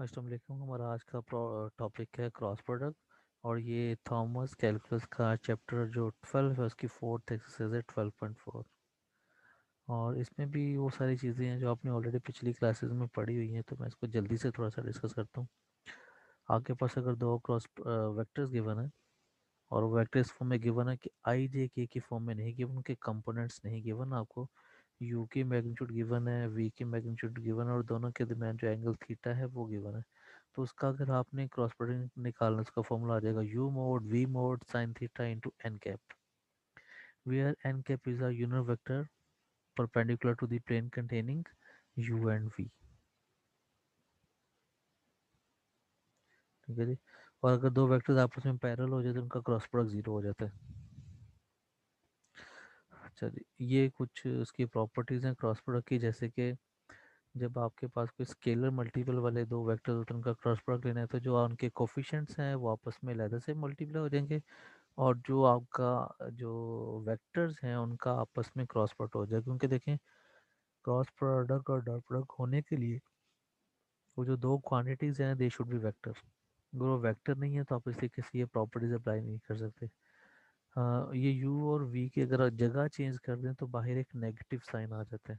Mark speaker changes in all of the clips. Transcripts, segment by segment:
Speaker 1: अस्सलाम वालेकुम। हमारा आज का टॉपिक है क्रॉस प्रोडक्ट। और ये थॉमस कैलकुलस का चैप्टर जो 12 है उसकी फोर्थ एक्सरसाइज है 12.4। और इसमें भी वो सारी चीज़ें हैं जो आपने ऑलरेडी पिछली क्लासेस में पढ़ी हुई हैं, तो मैं इसको जल्दी से थोड़ा सा डिस्कस करता हूँ। आपके पास अगर दो क्रॉस वेक्टर्स गिवन है और वो वेक्टर इस फॉर्म में गिवन है कि आई जे के की फॉर्म में नहीं गिवन, उनके कंपोनेंट्स नहीं गिवन आपको, यू की मैग्नीट्यूड गिवन है, वी की मैग्नीट्यूड गिवन है और दोनों के दरमियान जो एंगल थीटा है वो गिवन है। तो उसका अगर आपने क्रॉस प्रोडक्ट निकालना, उसका फॉर्मूला आ जाएगा u mod v mod sine theta into n cap, where n cap is a unit vector perpendicular to the plane containing u and v. ठीक है जी। और अगर दो वेक्टर्स आपस में पैरेलल हो जाए तो उनका क्रॉस प्रोडक्ट जीरो हो जाता है। अच्छा जी, ये कुछ उसकी प्रॉपर्टीज़ हैं क्रॉस प्रोडक्ट की, जैसे कि जब आपके पास कोई स्केलर मल्टीपल वाले दो वेक्टर होते हैं उनका क्रॉस प्रोडक्ट लेना है तो जो उनके कोफिशिएंट्स हैं वो आपस में लहदा से मल्टीप्लाई हो जाएंगे, और जो आपका जो वेक्टर्स हैं उनका आपस में क्रॉस प्रोडक्ट हो जाएगा। क्योंकि देखें, क्रॉस प्रोडक्ट और डॉट प्रोडक्ट होने के लिए वो जो दो क्वांटिटीज़ हैं दे शुड बी वेक्टर। अगर वो वेक्टर नहीं है तो आप इस तरीके से ये प्रॉपर्टीज अप्लाई नहीं कर सकते। हाँ, ये u और v की अगर जगह चेंज कर दें तो बाहर एक नेगेटिव साइन आ जाता है।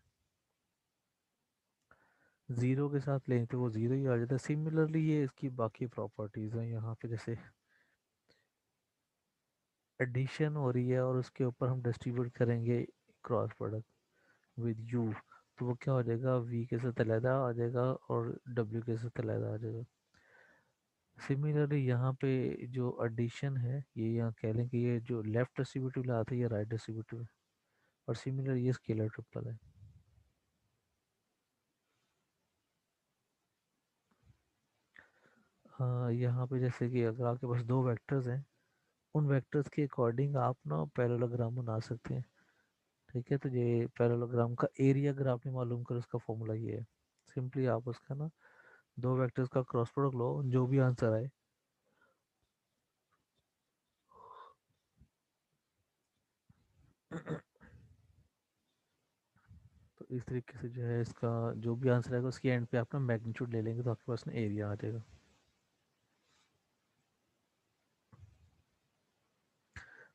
Speaker 1: ज़ीरो के साथ लें तो वो ज़ीरो ही आ जाता है। सिमिलरली ये इसकी बाकी प्रॉपर्टीज़ हैं, यहाँ पे जैसे एडिशन हो रही है और उसके ऊपर हम डिस्ट्रीब्यूट करेंगे क्रॉस प्रोडक्ट विद u, तो वो क्या हो जाएगा, v के साथ अलहदा आ जाएगा और w के साथ अलहदा आ जाएगा। सिमिलरली यहाँ पे जो एडिशन है ये यहाँ कह लें कि ये जो लेफ्ट डिस्ट्रीब्यूटिव लाता है ये राइट डिस्ट्रीब्यूटिव है, और सिमिलर ये स्केलर ट्रिपल है। हाँ, यहाँ पे जैसे कि अगर आपके पास दो वेक्टर्स हैं, उन वेक्टर्स के अकॉर्डिंग आप ना पैरेललोग्राम बना सकते हैं। ठीक है, तो ये पैरेललोग्राम का एरिया अगर आपने मालूम कर, उसका फॉर्मूला ये है। सिंपली आप उसका ना दो वेक्टर्स का क्रॉस प्रोडक्ट लो, जो भी आंसर आए तो इस तरीके से जो है इसका जो भी आंसर आएगा उसकी एंड पे आप ना मैग्नीट्यूड ले लेंगे तो आपके पास ना एरिया आ जाएगा।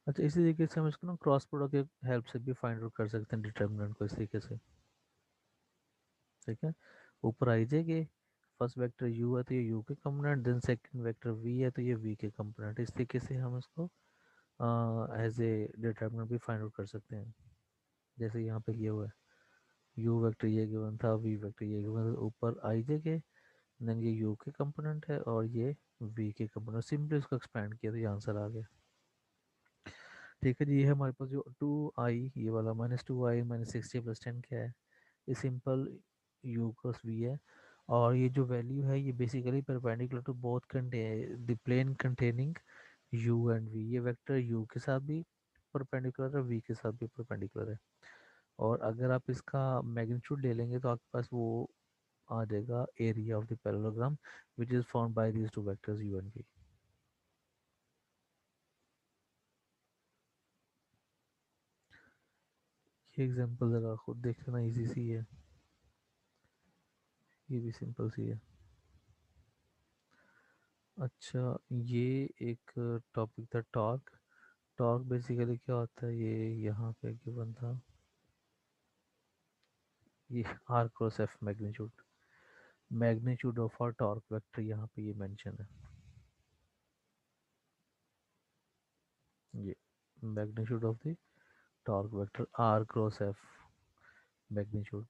Speaker 1: अच्छा, इसी तरीके से हम इसको ना क्रॉस प्रोडक्ट की हेल्प से भी फाइंड आउट कर सकते हैं डिटर्मिनेंट को इस तरीके से। ठीक है, ऊपर आई जाएगी, फर्स्ट वेक्टर u है तो ये u के component, then second vector v है तो ये v के कंपोनेंट। इस तरीके से हम इसको एज ए डिटर्मिनेंट भी फाइंड आउट कर सकते हैं, जैसे यहाँ पे ये हुआ है, u वेक्टर ये गिवन था, v वेक्टर ये गिवन था, ऊपर आई जाएगी, देन ये u के कंपोनेंट है और ये v के कंपोनेंट। सिंपली इसको एक्सपेंड किया तो ये आंसर आ गया। ठीक है जी, ये है हमारे पास जो 2i, ये वाला -2i -60 + 10 क्या है, ये सिंपल u क्रॉस v है। और ये जो वैल्यू है ये basically perpendicular to both the plane containing u and v। ये वेक्टर u के साथ भी परपेंडिकुलर है, v के साथ भी परपेंडिकुलर है। और अगर आप इसका मैग्नीट्यूड ले लेंगे तो आपके पास वो आ जाएगा area of the parallelogram which is found by these two vectors u and v। ये एग्जांपल ज़रा खुद देख लेना, इजी सी है, ये भी सिंपल सी है। अच्छा, ये एक टॉपिक था टॉर्क। टॉर्क बेसिकली क्या होता है, ये यहाँ पे गिवन था, ये r cross F magnitude, magnitude of r torque vector यहाँ पे ये मेंशन है। ये magnitude of the torque vector r cross F magnitude.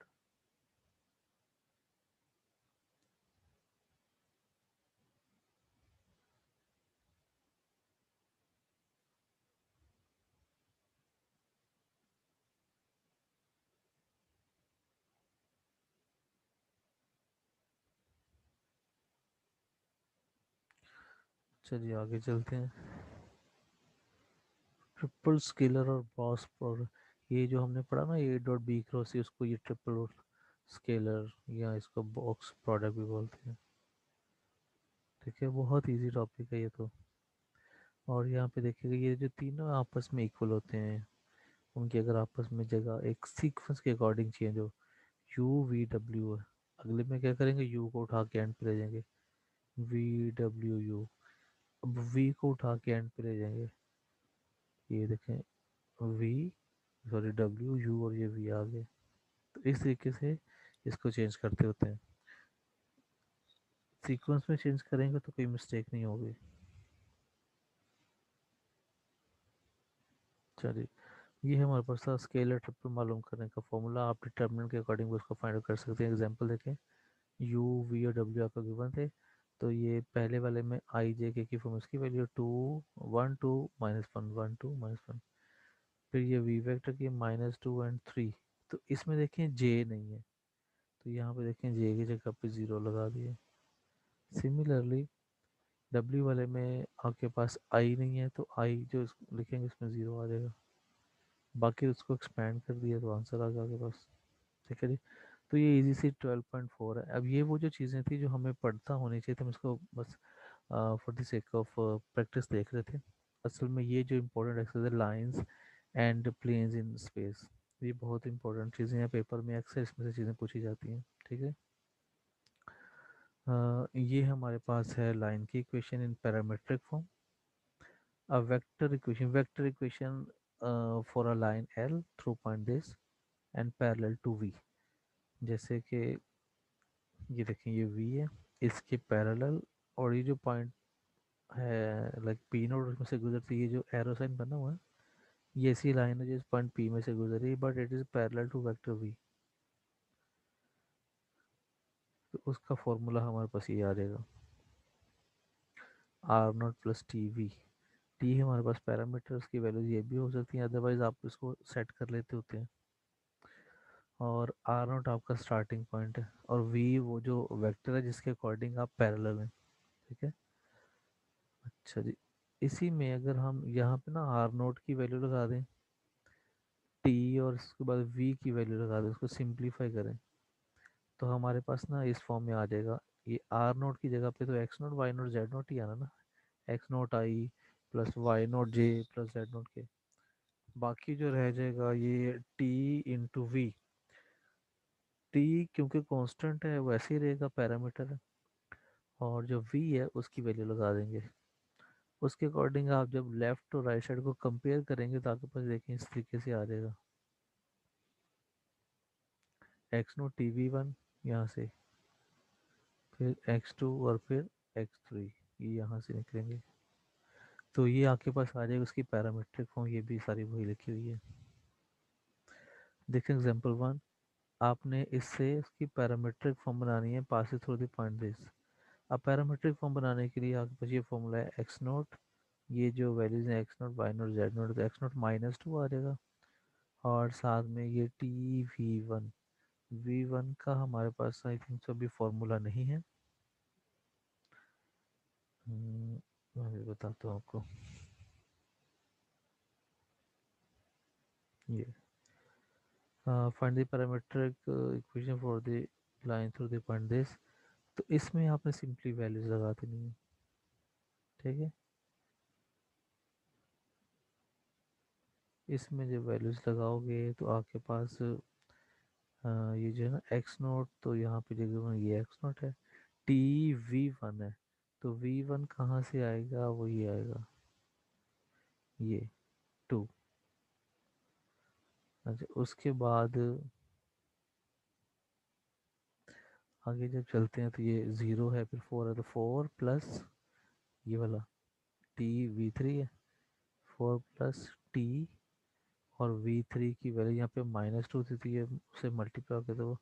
Speaker 1: चलिए आगे चलते हैं। ट्रिपल स्केलर और बॉक्स प्रोडक्ट, ये जो हमने पढ़ा ना A dot B cross C, उसको ये ट्रिपल स्केलर या इसको बॉक्स प्रोडक्ट भी बोलते हैं। ठीक है, बहुत इजी टॉपिक है ये तो। और यहाँ पे देखिएगा ये जो तीनों आपस में इक्वल होते हैं, उनकी अगर आपस में जगह एक सीक्वेंस के अकॉर्डिंग चेंज हो, यू वी डब्ल्यू है, अगले में क्या करेंगे, यू को उठा के एंड पे ले जाएंगे, VWU। अब V को उठा के एंड पे ले जाएंगे, ये देखें V, सॉरी WU, और ये V आ गए। तो इस तरीके से इसको चेंज करते होते हैं। सीक्वेंस में चेंज करेंगे तो कोई मिस्टेक नहीं होगी। चलिए, ये है हमारे पास था स्केलर ट्रिपल मालूम करने का फॉर्मूला। आप डिटर्मिनेंट के अकॉर्डिंग उसको फाइंड आउट कर सकते हैं। एग्जांपल देखें, यू वी और डब्ल्यू आपका गिवन थे, तो ये पहले वाले में आई जे के की फॉर्म, इसकी वैल्यू 2 1 2 -1 1 2 -1। फिर ये वी वेक्टर की -2 और 3। तो इसमें देखें जे नहीं है, तो यहाँ पे देखें जे की जगह पे 0 लगा दिए। सिमिलरली डब्ल्यू वाले में आपके पास आई नहीं है, तो आई जो लिखेंगे इसमें 0 आ जाएगा। बाकी उसको एक्सपेंड कर दिया तो आंसर आ गया आपके पास। ठीक है जी। तो ये इजी सी 12.4 है। अब ये वो जो चीज़ें थी जो हमें पढ़ता होनी चाहिए, तो हम इसको बस for the sake of practice देख रहे थे। असल में ये जो इम्पोर्टेंट एक्सरसाइज है, lines and planes in space, ये बहुत इंपॉर्टेंट चीज़ें हैं, पेपर में अक्सर इसमें से चीज़ें पूछी जाती हैं। ठीक है। ये हमारे पास है लाइन की equation in parametric form, a vector equation for a line L through point this and parallel to v. जैसे कि ये देखें, ये वी है, इसके पैरेलल, और ये जो पॉइंट है लाइक पी नोड उसमें से गुजरती है, ये जो एरो साइन बना हुआ है, ये ऐसी लाइन है जिस पॉइंट पी में से गुजर रही है, but it is parallel to vector v. तो उसका फॉर्मूला हमारे पास ये आ जाएगा, r naught plus t v. T है हमारे पास पैरामीटर, उसकी वैल्यूज ये भी हो सकती हैं, अदरवाइज आप इसको सेट कर लेते होते हैं। और आर नॉट आपका स्टार्टिंग पॉइंट है, और वी वो जो वेक्टर है जिसके अकॉर्डिंग आप पैरेलल हैं। ठीक है। अच्छा जी, इसी में अगर हम यहाँ पे ना आर नोट की वैल्यू लगा दें, टी और उसके बाद वी की वैल्यू लगा दें, उसको सिंप्लीफाई करें, तो हमारे पास ना इस फॉर्म में आ जाएगा। ये आर नोट की जगह पे तो x naught y naught z naught ही आना ना, x naught i plus y naught j plus z naught के। बाकी जो रह जाएगा ये टी इंटू वी। टी क्योंकि कांस्टेंट है वैसे ही रहेगा, पैरामीटर है, और जो वी है उसकी वैल्यू लगा देंगे। उसके अकॉर्डिंग आप जब लेफ्ट और राइट साइड को कंपेयर करेंगे तो आपके पास देखें इस तरीके से आ जाएगा, x note T V one यहाँ से, फिर x2 और फिर x3, ये यहाँ से निकलेंगे। तो ये आपके पास आ जाएगा उसकी पैरामीट्रिक फॉर्म, ये भी सारी वही लिखी हुई है। देखिए एग्जांपल 1, आपने इससे उसकी पैरामीट्रिक फॉर्म बनानी है, pass through the point this. अब पैरामीट्रिक फॉर्म बनाने के लिए आपके पास ये फॉर्मूला है एक्स नोट, ये जो वैल्यूज हैं x naught y naught z naught, तो एक्स नोट -2 आ जाएगा, और साथ में ये टी वी वन का हमारे पास आई थिंक तो अभी फॉर्मूला नहीं है। मैं भी बताता हूँ आपको, ये find the parametric equation for the line through the point this. तो इसमें आपने सिंपली वैल्यूज लगा देनी है। ठीक है। इसमें जब वैल्यूज लगाओगे तो आपके पास ये जो है ना एक्स नोट, तो यहाँ पे जगह ये एक्स नोट है, टी वी वन है, तो वी वन कहाँ से आएगा, वो ये आएगा, ये 2। अच्छा, उसके बाद आगे जब चलते हैं तो ये 0 है, फिर 4 है, तो 4 प्लस ये वाला टी वी थ्री है, 4 प्लस टी, और V3 की वैल्यू यहाँ पे -2 थी, तो ये उसे मल्टीप्लाई करके तो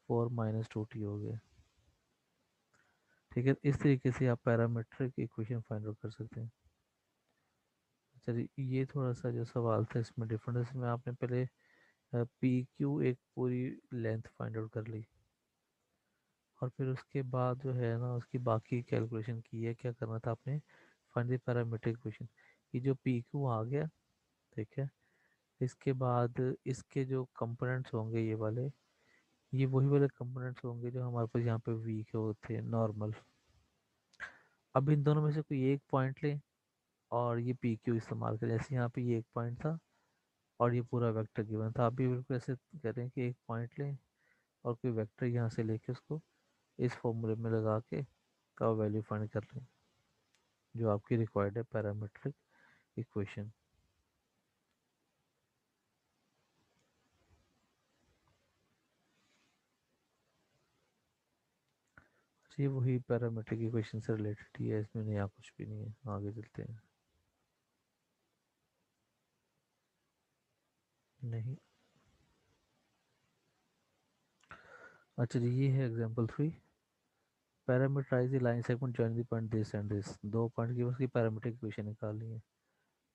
Speaker 1: 4 -2t हो गया। ठीक है, इस तरीके से आप पैरामीट्रिक इक्वेशन फाइंड आउट कर सकते हैं। चलिए, ये थोड़ा सा जो सवाल था इसमें डिफरेंस में आपने पहले पी क्यू एक पूरी लेंथ फाइंड आउट कर ली, और फिर उसके बाद जो है ना उसकी बाकी कैलकुलेशन की है, क्या करना था आपने, फाइंड द पैरामीट्रिक इक्वेशन। ये जो पी क्यू आ गया, ठीक है, इसके बाद इसके जो कंपोनेंट्स होंगे ये वाले, ये वही वाले कंपोनेंट्स होंगे जो हमारे पास यहाँ पे वीक होते हैं नॉर्मल। अब इन दोनों में से कोई एक पॉइंट लें और ये पी क्यू इस्तेमाल करें। जैसे यहाँ पे ये एक पॉइंट था और ये पूरा वेक्टर गिवन था, आप भी बिल्कुल ऐसे करें कि एक पॉइंट लें और कोई वेक्टर यहाँ से लेके उसको इस फॉर्मूले में लगा के का वैल्यू फाइंड कर लें जो आपकी रिक्वायर्ड है पैरामीट्रिक इक्वेशन। ये वही पैरामीट्रिक इक्वेशन से रिलेटेड ही है, इसमें नया कुछ भी नहीं है। आगे चलते हैं। नहीं, अच्छा जी, ये है example 3। Parameterise the line segment join the point this and this. दो पॉइंट की उसकी पैरामीट्रिक इक्वेशन निकालनी है।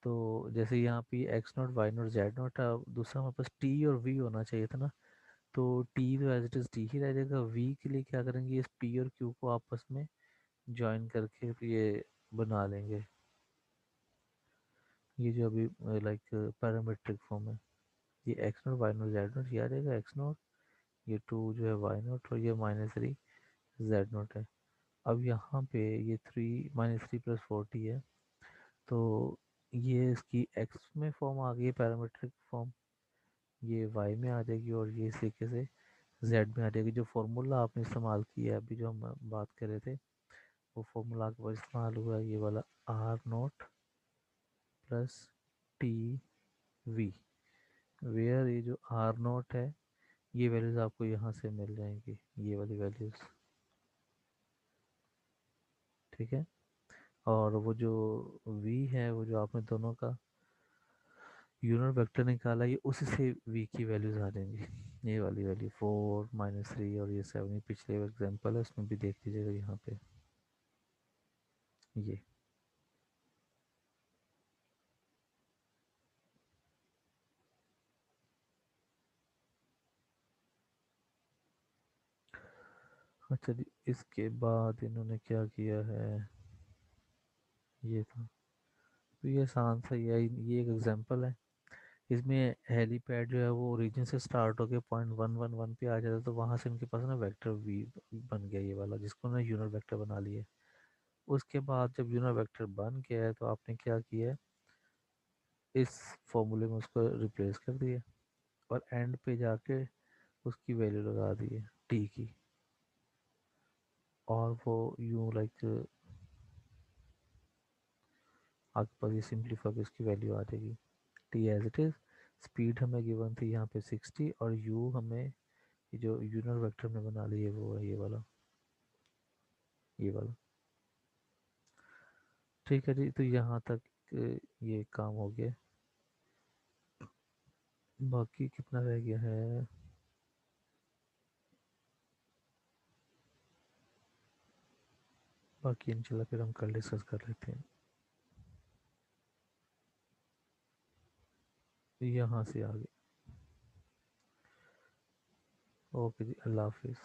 Speaker 1: तो जैसे यहाँ पे x naught y naught z naught, दूसरा हमारे पास टी और वी होना चाहिए था ना। तो टी तो एज इट इज़ टी ही रह जाएगा। वी के लिए क्या करेंगे, इस पी और क्यू को आपस में ज्वाइन करके फिर ये बना लेंगे। ये जो अभी लाइक पैरामीट्रिक फॉर्म है, ये x naught y naught z naught, ये आ जाएगा एक्स नॉट, ये टू जो है वाई नॉट, और ये -3 जेड नॉट है। अब यहाँ पे ये -3 + 40 है, तो ये इसकी एक्स में फॉर्म आ गई है पैरामीट्रिक फॉर्म, ये वाई में आ जाएगी, और ये इस तरीके से जेड में आ जाएगी। जो फार्मूला आपने इस्तेमाल किया है अभी जो हम बात कर रहे थे, वो फार्मूला आपके पास इस्तेमाल हुआ है, ये वाला R0 + TV, वेयर ये जो R0 है, ये वैल्यूज़ आपको यहाँ से मिल जाएंगी, ये वाली वैल्यूज़। ठीक है, और वो जो V है, वो जो आपने दोनों का यूनिट वेक्टर निकाला, ये उसी से V की वैल्यूज़ आ जाएंगी। ये वाली वैल्यू 4 -3 और ये 7, ये पिछले एग्जांपल है उसमें भी देख लीजिएगा यहाँ पे ये। अच्छा जी, इसके बाद इन्होंने क्या किया है, ये था। तो ये आसान सा ये एक एग्जांपल है। इसमें हेलीपैड जो है वो ओरिजिन से स्टार्ट होके .111 पे आ जाता है, तो वहाँ से इनके पास ना वेक्टर वी बन गया, ये वाला जिसको ना यूनिट वेक्टर बना लिया है। उसके बाद जब यूनिट वेक्टर बन गया है, तो आपने क्या किया है, इस फॉर्मूले में उसको रिप्लेस कर दिया, और एंड पे जाके उसकी वैल्यू लगा दी है टी की, और वो यूँ लाइक आपके पास ये सिंप्लीफाई इसकी वैल्यू आ जाएगी। T as it is, speed हमें गिवन थी यहाँ पे 60, और यू हमें ये जो यूनिट वेक्टर में बना लिए वो है ये वाला, ये वाला। ठीक है जी, तो यहाँ तक ये काम हो गया। बाकी कितना रह गया है, बाकी इंशाल्लाह फिर हम कल डिस्कस कर लेते हैं। यहाँ से आगे। ओके जी, अल्लाह हाफिज़।